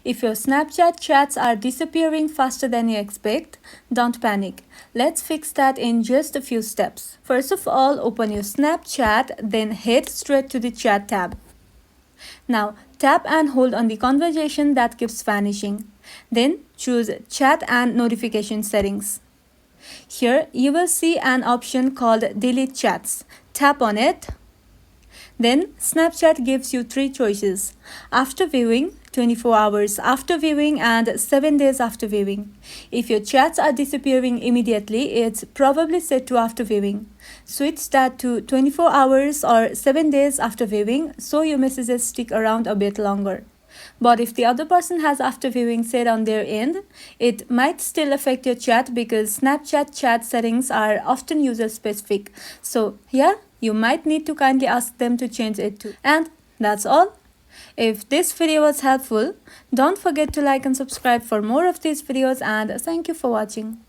If your Snapchat chats are disappearing faster than you expect, don't panic. Let's fix that in just a few steps. First of all, open your Snapchat, then head straight to the Chat tab. Now, tap and hold on the conversation that keeps vanishing. Then choose Chat and Notification Settings. Here, you will see an option called Delete Chats. Tap on it. Then, Snapchat gives you three choices: after viewing, 24 hours after viewing, and 7 days after viewing. If your chats are disappearing immediately, it's probably set to after viewing. Switch that to 24 hours or 7 days after viewing so your messages stick around a bit longer. But if the other person has after viewing set on their end, it might still affect your chat because Snapchat chat settings are often user specific. So, yeah, you might need to kindly ask them to change it too. And that's all. If this video was helpful, don't forget to like and subscribe for more of these videos, and thank you for watching.